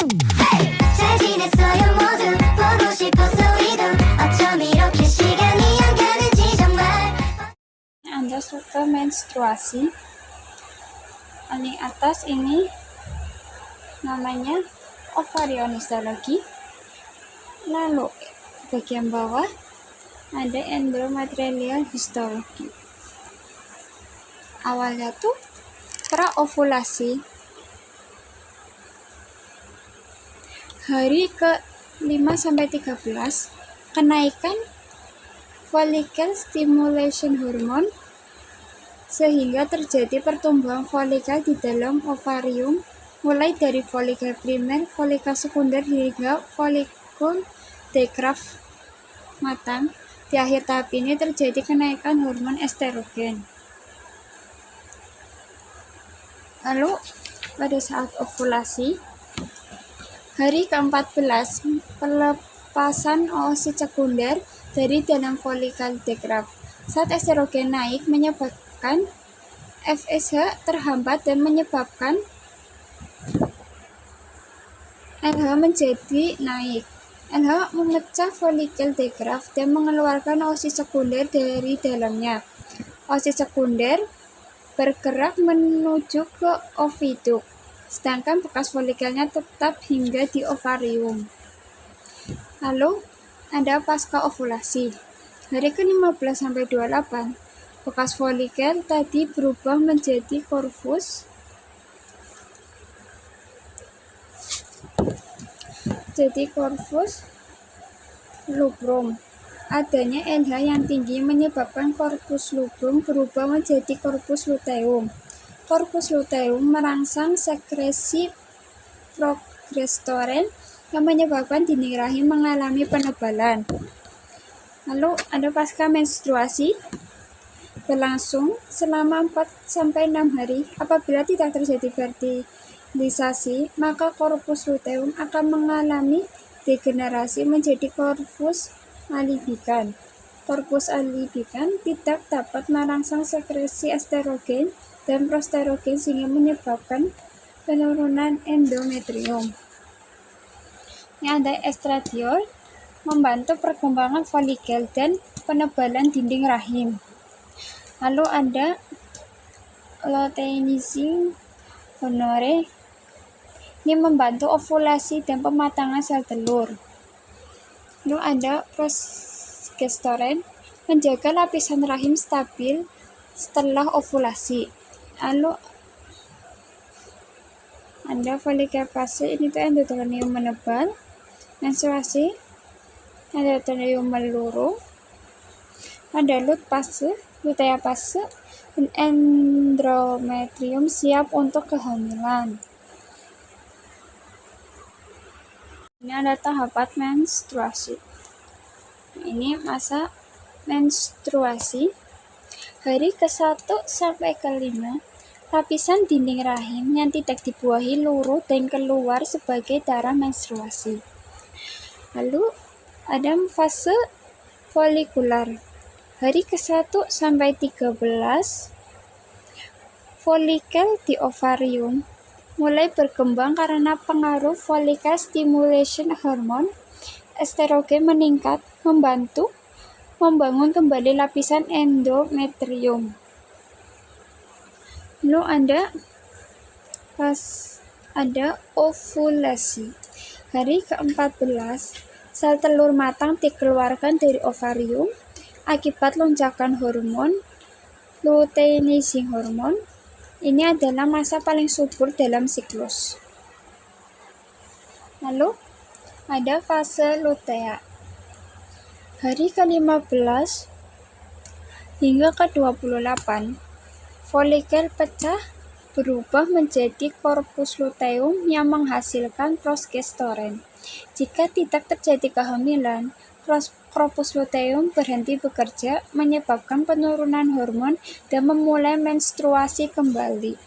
잘 지냈어요 모두 보고 싶어서 이동 어쩜 이렇게 시간이 안 가는지 정말. Anda suka menstruasi? Paling atas ini namanya ovarionistologi. Lalu bagian bawah ada endometrial histologi. Awalnya tuh praovulasi. Hari ke-5-13 kenaikan follicle stimulation hormone sehingga terjadi pertumbuhan folikel di dalam ovarium mulai dari folikel primer, folikel sekunder hingga folikel degraf matang. Di akhir tahap ini terjadi kenaikan hormon estrogen. Lalu pada saat ovulasi, hari ke-14 pelepasan oosit sekunder dari dalam folikel degraf. Saat estrogen naik menyebabkan FSH terhambat dan menyebabkan LH menjadi naik. LH memecah folikel degraf dan mengeluarkan oosit sekunder dari dalamnya. Oosit sekunder bergerak menuju ke oviduk, sedangkan bekas folikelnya tetap hingga di ovarium. Lalu ada pasca ovulasi. Hari ke-15-28, bekas folikel tadi berubah menjadi corpus luteum. Adanya LH yang tinggi menyebabkan corpus luteum berubah menjadi corpus luteum. Corpus luteum merangsang sekresi progesteron yang menyebabkan dinding rahim mengalami penebalan. Lalu ada pasca menstruasi, berlangsung selama 4-6 hari. Apabila tidak terjadi fertilisasi, maka corpus luteum akan mengalami degenerasi menjadi corpus albican. Corpus albican tidak dapat merangsang sekresi estrogen dan progesteron sehingga menyebabkan penurunan endometrium. Ini ada estradiol, membantu perkembangan folikel dan penebalan dinding rahim. Lalu ada luteinizing honore, ini membantu ovulasi dan pematangan sel telur. Lalu ada progesteron, menjaga lapisan rahim stabil setelah ovulasi. Lalu ada folikel fase, ini tuh endometrium menebal, menstruasi, endometrium meluru, ada lutea fase, dan endometrium siap untuk kehamilan. Ini ada tahapan menstruasi. Ini masa menstruasi. Hari ke-1 sampai ke-5, lapisan dinding rahim yang tidak dibuahi luruh dan keluar sebagai darah menstruasi. Lalu ada fase folikular. Hari ke-1 sampai 13, folikel di ovarium mulai berkembang karena pengaruh folicle stimulation hormone. Estrogen meningkat, membantu membangun kembali lapisan endometrium. Lalu ada ovulasi. Hari ke-14, sel telur matang dikeluarkan dari ovarium akibat lonjakan hormon luteinizing hormone. Ini adalah masa paling subur dalam siklus. Lalu ada fase lutea. Hari ke-15 hingga ke-28, folikel pecah berubah menjadi corpus luteum yang menghasilkan progesteron. Jika tidak terjadi kehamilan, corpus luteum berhenti bekerja, menyebabkan penurunan hormon dan memulai menstruasi kembali.